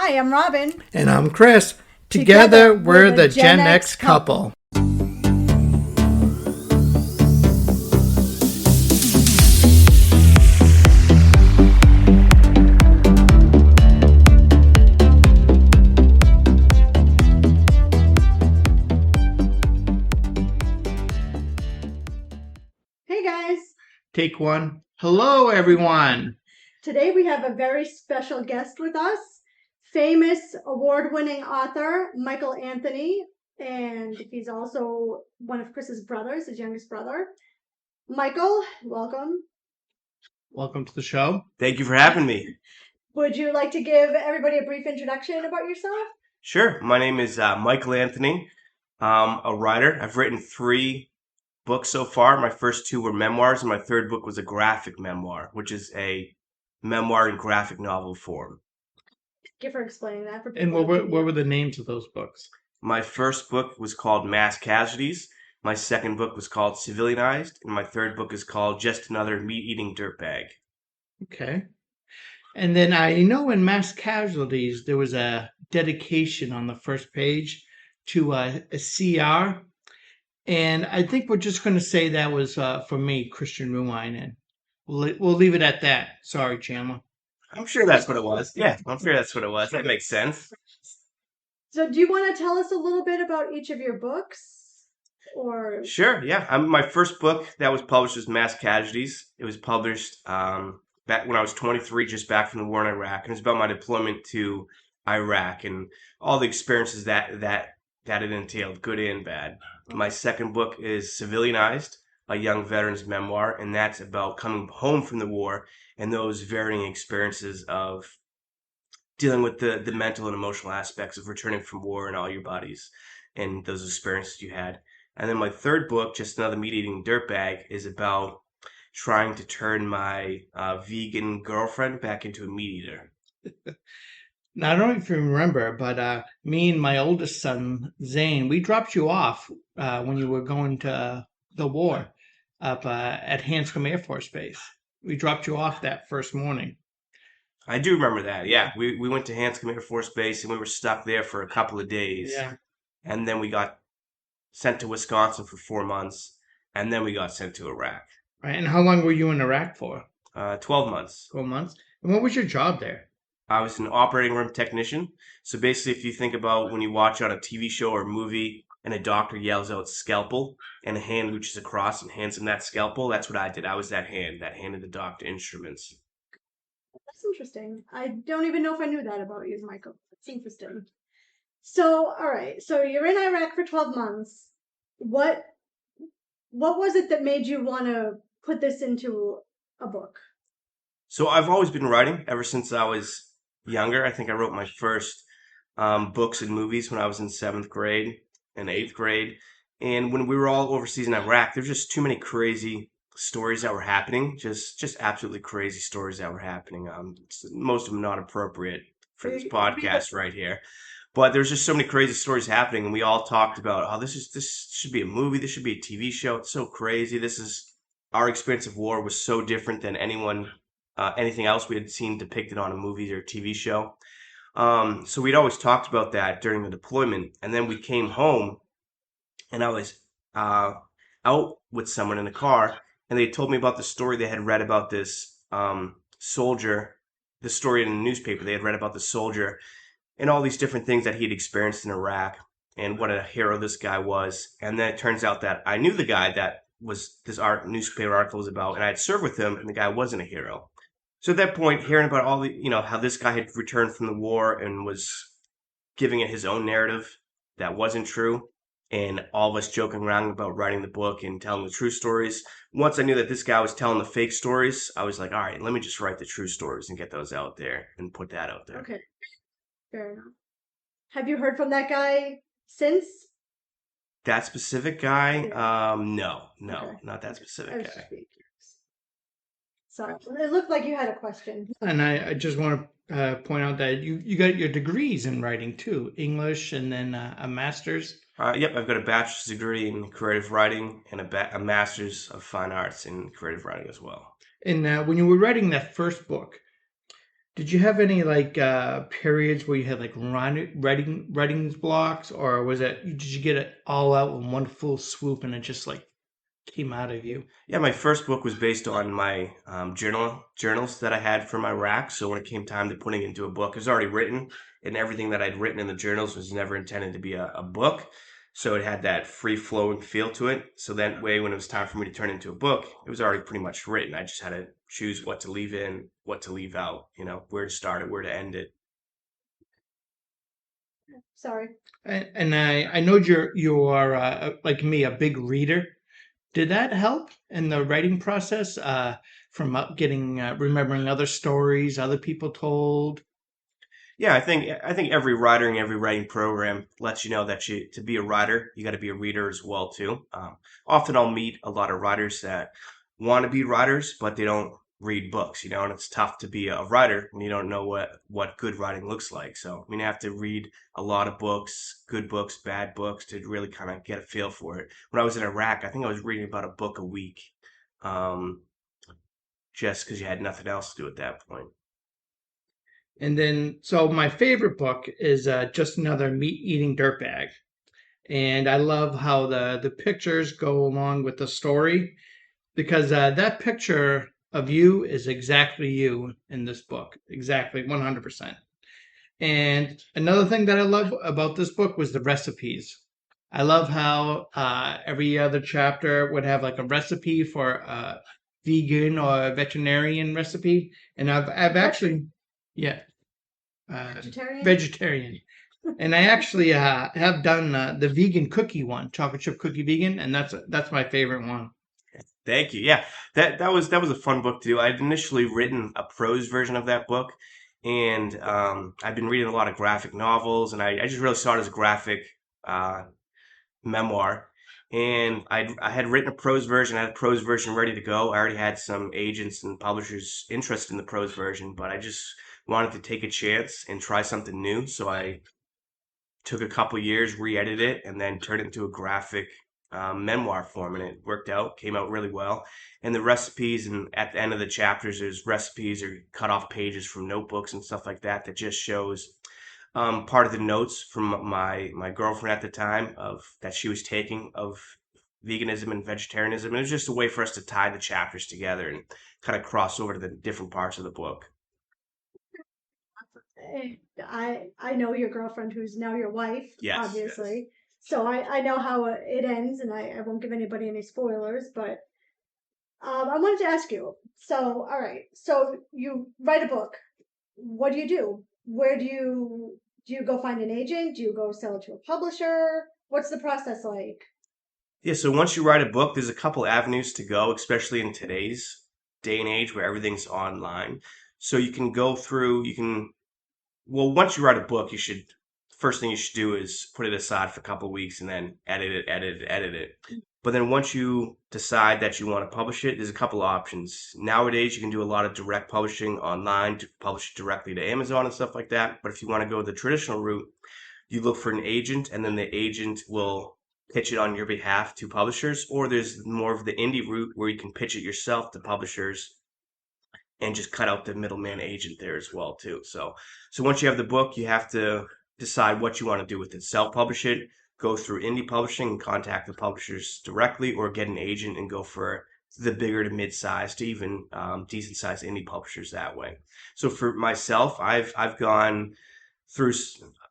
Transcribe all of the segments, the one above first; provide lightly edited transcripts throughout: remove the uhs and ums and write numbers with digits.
Hi, I'm Robin. And I'm Chris. Together we're the Gen X couple. Hey guys. Take one. Hello, everyone. Today we have a very special guest with us, famous award-winning author Michael Anthony, and he's also one of Chris's brothers, his youngest brother. Michael, welcome. Welcome to the show. Thank you for having me. Would you like to give everybody a brief introduction about yourself? Sure. My name is Michael Anthony. I'm a writer. I've written 3 books so far. My first 2 were memoirs, and my third book was a graphic memoir, which is a memoir in graphic novel form. Give for explaining that for people. And what were the names of those books? My first book was called Mass Casualties. My second book was called Civilianized, and my third book is called Just Another Meat-Eating Dirtbag. Okay. And then I know in Mass Casualties, there was a dedication on the first page to a CR. And I think we're just going to say that was for me, Christian Ruine. And we'll leave it at that. Sorry, Chandler. I'm sure that's what it was. Yeah, I'm sure that's what it was. That makes sense. So do you want to tell us a little bit about each of your books? Or Sure, yeah. My first book that was published was Mass Casualties. It was published back when I was 23, just back from the war in Iraq, and it's about my deployment to Iraq and all the experiences that it entailed, good and bad. My second book is Civilianized, a young veteran's memoir, and that's about coming home from the war and those varying experiences of dealing with the mental and emotional aspects of returning from war and all your bodies and those experiences you had. And then my third book, Just Another Meat-Eating Dirtbag, is about trying to turn my vegan girlfriend back into a meat eater. Now, I don't know if you remember, but me and my oldest son, Zane, we dropped you off when you were going to the war up at Hanscom Air Force Base. We dropped you off that first morning. I do remember that, yeah. We went to Hanscom Air Force Base, and we were stuck there for a couple of days. Yeah. And then we got sent to Wisconsin for 4 months, and then we got sent to Iraq. Right. And how long were you in Iraq for? 12 months. 12 months. And what was your job there? I was an operating room technician. So basically, if you think about when you watch on a TV show or movie and a doctor yells out scalpel and a hand reaches across and hands him that scalpel, that's what I did. I was that handed the doctor instruments. that's interesting. I don't even know if I knew that about you, Michael. It's interesting. So, all right. So you're in Iraq for 12 months. What was it that made you want to put this into a book? So I've always been writing ever since I was younger. I think I wrote my first books and movies when I was in 7th grade and 8th grade. And when we were all overseas in Iraq, there's just too many crazy stories that were happening. Just absolutely crazy stories that were happening. Most of them not appropriate for this podcast right here. But there's just so many crazy stories happening, and we all talked about, oh, this should be a movie, this should be a TV show. It's so crazy. Our experience of war was so different than anything else we had seen depicted on a movie or TV show. So we'd always talked about that during the deployment, and then we came home, and I was out with someone in the car, and they told me about the story they had read about this soldier, the story in the newspaper. They had read about the soldier and all these different things that he had experienced in Iraq and what a hero this guy was. And then it turns out that I knew the guy that was this newspaper article was about, and I had served with him, and the guy wasn't a hero. So at that point, hearing about all the, how this guy had returned from the war and was giving it his own narrative that wasn't true, and all of us joking around about writing the book and telling the true stories. Once I knew that this guy was telling the fake stories, I was like, all right, let me just write the true stories and get those out there and put that out there. Okay. Fair enough. Have you heard from that guy since? That specific guy? No, Okay. not that specific guy. Sorry, it looked like you had a question. And I just want to point out that you got your degrees in writing too, English and then a master's. Yep, I've got a bachelor's degree in creative writing and a master's of fine arts in creative writing as well. And when you were writing that first book, Did you have any like periods where you had like writing blocks, or was it did you get it all out in one full swoop and it just like came out of you? Yeah, my first book was based on my journals that I had from Iraq. So when it came time to putting it into a book, it was already written, and everything that I'd written in the journals was never intended to be a book. So it had that free flowing feel to it. So that way, when it was time for me to turn it into a book, it was already pretty much written. I just had to choose what to leave in, what to leave out. You know, where to start it, where to end it. Sorry. And I know you are like me a big reader. Did that help in the writing process? From getting remembering other stories other people told. Yeah, I think every writer and every writing program lets you know that to be a writer, you got to be a reader as well too. Often I'll meet a lot of writers that want to be writers, but they don't read books, you know, and it's tough to be a writer when you don't know what good writing looks like. So I mean, you have to read a lot of books, good books, bad books, to really kind of get a feel for it. When I was in Iraq, I think I was reading about a book a week, um, just because you had nothing else to do at that point. And then, so my favorite book is just another meat eating dirtbag. And I love how the pictures go along with the story because that picture of you is exactly you in this book, exactly 100%. And another thing that I love about this book was the recipes. I love how every other chapter would have like a recipe for a vegan or a veterinarian recipe, and I've What? actually, yeah, Vegetarian? vegetarian. And I actually have done the vegan cookie one, chocolate chip cookie vegan, and that's my favorite one. Thank you. Yeah, that was a fun book to do. I'd initially written a prose version of that book, and I've been reading a lot of graphic novels, and I just really saw it as a graphic uh, memoir. And I had written a prose version. I had a prose version ready to go. I already had some agents and publishers interested in the prose version, but I just wanted to take a chance and try something new. So I took a couple years, re-edited it, and then turned it into a graphic memoir form, and it worked out, came out really well. And the recipes, and at the end of the chapters, there's recipes or cut off pages from notebooks and stuff like that that just shows part of the notes from my girlfriend at the time of that she was taking of veganism and vegetarianism. And it was just a way for us to tie the chapters together and kind of cross over to the different parts of the book. I know your girlfriend who's now your wife, Yes. obviously. So I know how it ends, and I won't give anybody any spoilers, but I wanted to ask you. So, all right. So you write a book. What do you do? Where do you go find an agent? Do you go sell it to a publisher? What's the process like? Yeah, so once you write a book, there's a couple avenues to go, especially in today's day and age where everything's online. So you can go through, well, once you write a book, first thing you should do is put it aside for a couple of weeks and then edit it. But then once you decide that you want to publish it, there's a couple of options. Nowadays, you can do a lot of direct publishing online to publish it directly to Amazon and stuff like that. But if you want to go the traditional route, you look for an agent, and then the agent will pitch it on your behalf to publishers. Or there's more of the indie route where you can pitch it yourself to publishers and just cut out the middleman agent there as well too. So once you have the book, you have to decide what you want to do with it. Self-publish it, go through indie publishing and contact the publishers directly, or get an agent and go for the bigger to mid-sized to even decent-sized indie publishers that way. So for myself, I've gone through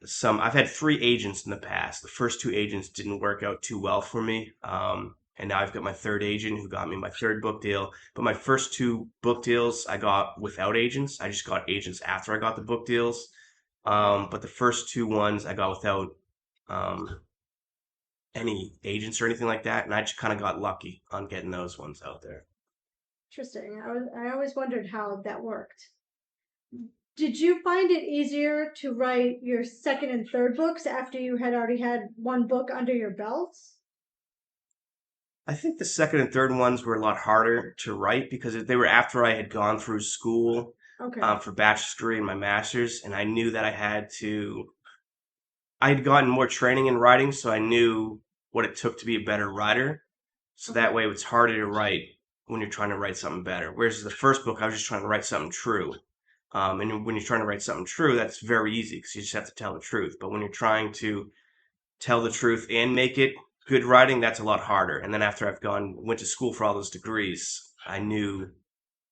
some. I've had three agents in the past. The first two agents didn't work out too well for me. And now I've got my third agent who got me my third book deal. But my first two book deals I got without agents. I just got agents after I got the book deals. But the first two ones I got without um, any agents or anything like that, and I just kind of got lucky on getting those ones out there. Interesting. I always wondered how that worked. Did you find it easier to write your second and third books after you had already had one book under your belt? I think the second and third ones were a lot harder to write because they were after I had gone through school Okay. for bachelor's degree and my master's, and I knew that I had gotten more training in writing, so I knew what it took to be a better writer. So Okay. that way it's harder to write when you're trying to write something better. Whereas the first book, I was just trying to write something true. And when you're trying to write something true, that's very easy because you just have to tell the truth. But when you're trying to tell the truth and make it good writing, that's a lot harder. And then after went to school for all those degrees, I knew,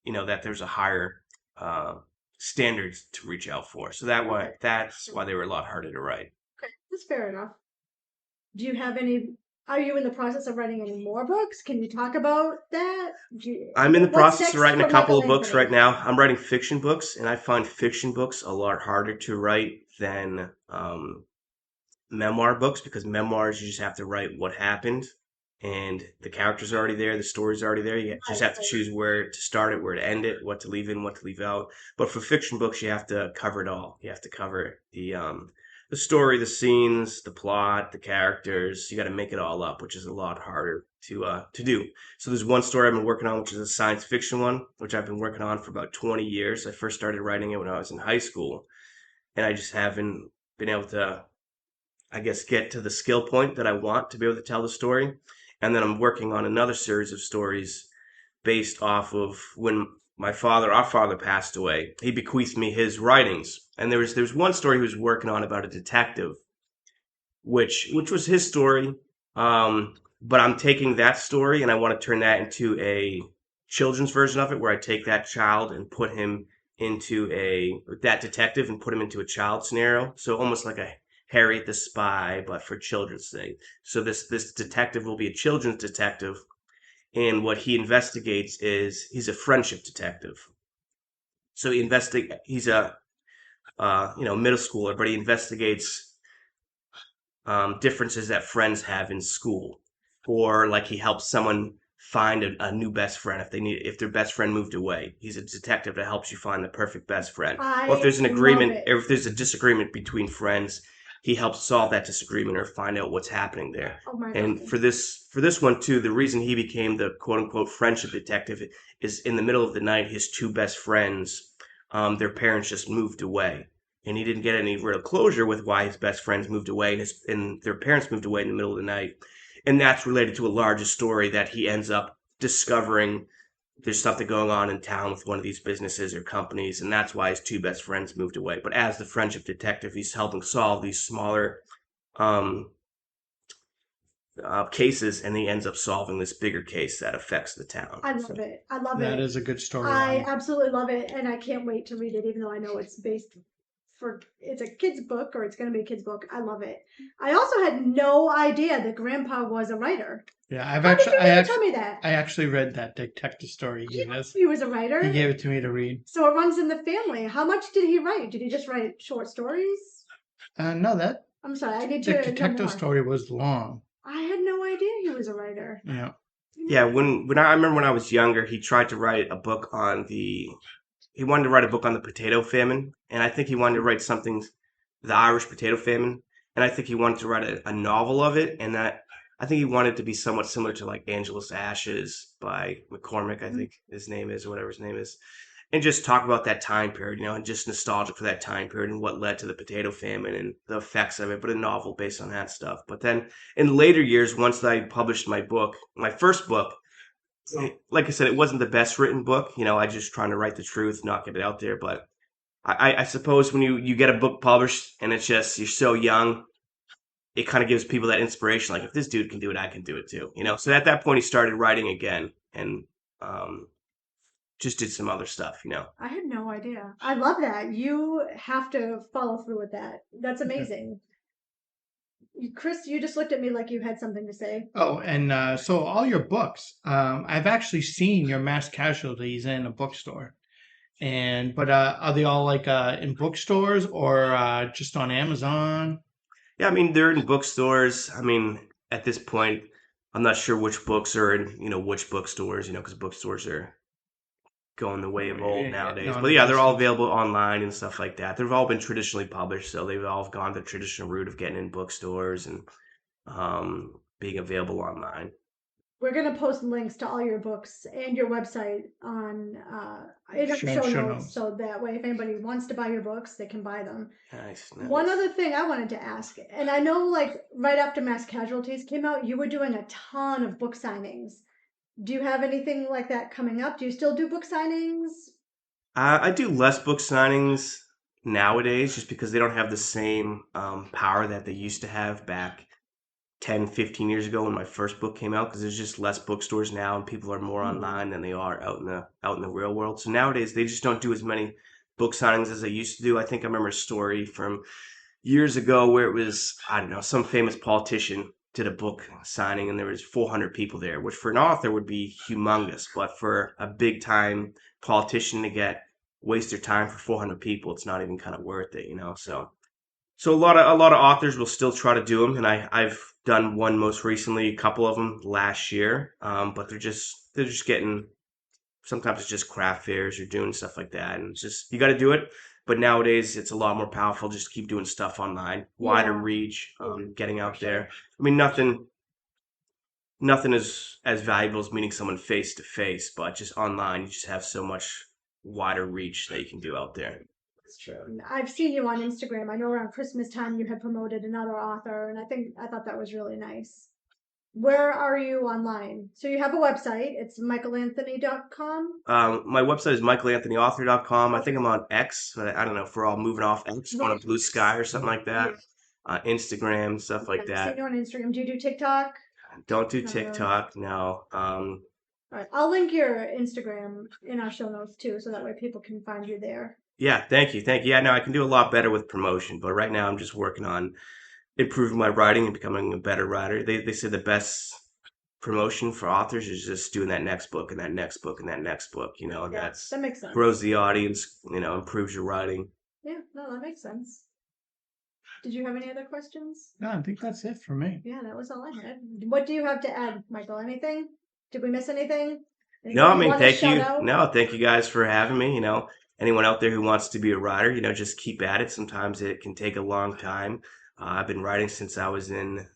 that there's a higher uh, standards to reach out for. So Okay. that's why they were a lot harder to write. Okay, that's fair enough. Do you have any? Are you in the process of writing any more books? Can you talk about that? I'm in the What's process of next writing a for couple Michael of books right Anthony? now. I'm writing fiction books, and I find fiction books a lot harder to write than memoir books because memoirs you just have to write what happened and the characters are already there, the story's already there. You just Right, have to right. choose where to start it, where to end it, what to leave in, what to leave out. But for fiction books, you have to cover it all. You have to cover the story, the scenes, the plot, the characters. You got to make it all up, which is a lot harder to do. So there's one story I've been working on, which is a science fiction one, which I've been working on for about 20 years. I first started writing it when I was in high school, and I just haven't been able to, I guess, get to the skill point that I want to be able to tell the story. And then I'm working on another series of stories based off of when our father passed away. He bequeathed me his writings. And there's one story he was working on about a detective, which was his story. But I'm taking that story and I want to turn that into a children's version of it where I take that child and put him into that detective and put him into a child scenario. So almost like a Harriet the Spy, but for children's sake. So this detective will be a children's detective, and what he investigates is he's a friendship detective. So he's a middle schooler, but he investigates differences that friends have in school, or like he helps someone find a new best friend if their best friend moved away. He's a detective that helps you find the perfect best friend. Or if I there's an love agreement, it. or if there's a disagreement between friends, he helps solve that disagreement or find out what's happening there. Oh my And God. for this one too, the reason he became the quote unquote friendship detective is in the middle of the night, his two best friends, their parents just moved away, and he didn't get any real closure with why his best friends moved away and their parents moved away in the middle of the night. And that's related to a larger story that he ends up discovering there's something going on in town with one of these businesses or companies, and that's why his two best friends moved away. But as the friendship detective, he's helping solve these smaller um, cases, and he ends up solving this bigger case that affects the town. I So love it. I love That it. is a good I storyline. absolutely love it, and I can't wait to read it, even though I know it's a kid's book or it's going to be a kid's book. I love it. I also had no idea that Grandpa was a writer. Yeah, How did you never tell me that? I actually read that detective story I he didn't know has. he was a He writer. gave it to me to read. So it runs in the family. How much did he write? Did he just write short stories? No, that I'm sorry, I need the to know detective more. story was long. I had no idea he was a writer. Yeah. yeah, when I remember when I was younger, he tried to write a book on he wanted to write a book on the potato famine, and I think he wanted to write something, the Irish potato famine, and I think he wanted to write a novel of it, and that I think he wanted it to be somewhat similar to like Angelus Ashes by McCormick, I think his name is, or whatever his name is, and just talk about that time period, and just nostalgic for that time period and what led to the potato famine and the effects of it, but a novel based on that stuff. But then in later years, once I published my first book, like I said, it wasn't the best written book. I just trying to write the truth, not get it out there. But I suppose when you get a book published and it's just you're so young, it kind of gives people that inspiration. Like if this dude can do it, I can do it too. So at that point, he started writing again and um, just did some other stuff. I had no idea. I love that. You have to follow through with that. That's Okay. amazing. Chris, you just looked at me like you had something to say. Oh, and so all your books, I've actually seen your mass casualties in a bookstore. But are they all like in bookstores or just on Amazon? Yeah, I mean they're in bookstores. I mean at this point, I'm not sure which books are in which bookstores. Because bookstores are going the way of old nowadays. But yeah, they're all Non-existent. available online and stuff like that. They've all been traditionally published, so they've all gone the traditional route of getting in bookstores and being available online. We're going to post links to all your books and your website on in our show Show notes, notes. so that way, if anybody wants to buy your books, they can buy them. Nice, One nice. other thing I wanted to ask, and I know like right after Mass Casualties came out, you were doing a ton of book signings. Do you have anything like that coming up? Do you still do book signings? I do less book signings nowadays just because they don't have the same power that they used to have back 10, 15 years ago when my first book came out, because there's just less bookstores now and people are more online than they are out in the real world. So nowadays they just don't do as many book signings as they used to do. I think I remember a story from years ago where it was, I don't know, some famous politician did a book signing and there was 400 people there, which for an author would be humongous, but for a big time politician to get waste their time for 400 people, it's not even kind of worth it, you know. So a lot of authors will still try to do them, and I've done one most recently, a couple of them last year, but they're just getting, sometimes it's just craft fairs or doing stuff like that, and it's just you got to do it. But nowadays it's a lot more powerful just to keep doing stuff online, wider Yeah, reach, getting for out sure. there. I mean, nothing is as valuable as meeting someone face to face, but just online you just have so much wider reach that you can do out there. It's true. And I've seen you on Instagram. I know around Christmas time you had promoted another author, and I thought that was really nice. Where are you online? So you have a website. It's michaelanthony.com. My website is michaelanthonyauthor.com. I think Okay. I'm on X, but I don't know if we're all moving off X on a Right. blue sky or something like Yeah. that. Instagram, stuff like I've seen that. you on Instagram. Do you do TikTok? Don't do Not really. TikTok, no. All right. I'll link your Instagram in our show notes too, so that way people can find you there. Yeah, thank you, thank you. Yeah, no, I can do a lot better with promotion, but right now I'm just working on improving my writing and becoming a better writer. They say the best promotion for authors is just doing that next book and that next book and that next book, you know, and Yeah, that's that makes sense. grows the audience, improves your writing. Yeah, no, that makes sense. Did you have any other questions? No, I think that's it for me. Yeah, that was all I had. What do you have to add, Michael? Anything? Did we miss anything? No, Anything I you mean, want to thank shout you. out? No, thank you guys for having me. Anyone out there who wants to be a writer, just keep at it. Sometimes it can take a long time. I've been writing since I was in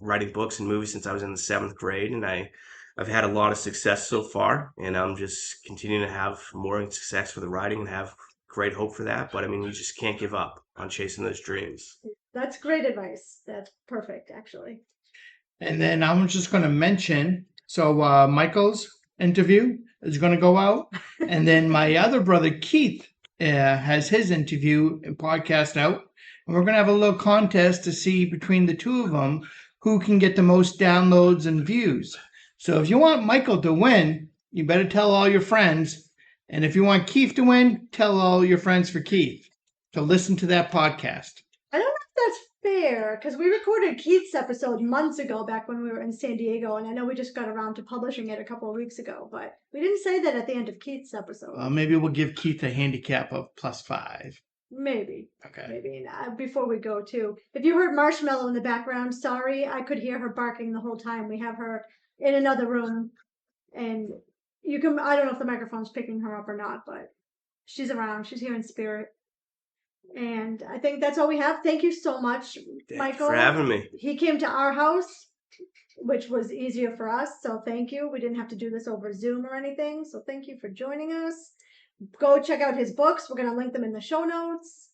writing books and movies since I was in the seventh grade, and I've had a lot of success so far, and I'm just continuing to have more success with the writing and have great hope for that. But I mean, you just can't give up on chasing those dreams. That's great advice. That's perfect, actually. And then I'm just going to mention so Michael's interview is going to go out. And then my other brother, Keith, has his interview and podcast out. And we're going to have a little contest to see between the two of them who can get the most downloads and views. So if you want Michael to win, you better tell all your friends. And if you want Keith to win, tell all your friends for Keith to listen to that podcast. I don't know if that's fair because we recorded Keith's episode months ago back when we were in San Diego, and I know we just got around to publishing it a couple of weeks ago, but we didn't say that at the end of Keith's episode. Maybe we'll give Keith a handicap of +5. Maybe. Okay. Maybe. Before we go, too, if you heard Marshmallow in the background, sorry, I could hear her barking the whole time. We have her in another room, and I don't know if the microphone's picking her up or not, but she's around. She's here in spirit. And I think that's all we have. Thank you so much, Thank Michael. you for having me. He came to our house, which was easier for us. So thank you. We didn't have to do this over Zoom or anything. So thank you for joining us. Go check out his books. We're going to link them in the show notes.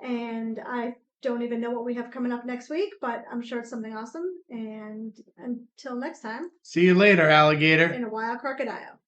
And I don't even know what we have coming up next week, but I'm sure it's something awesome. And until next time, See you later, alligator. in a wild crocodile.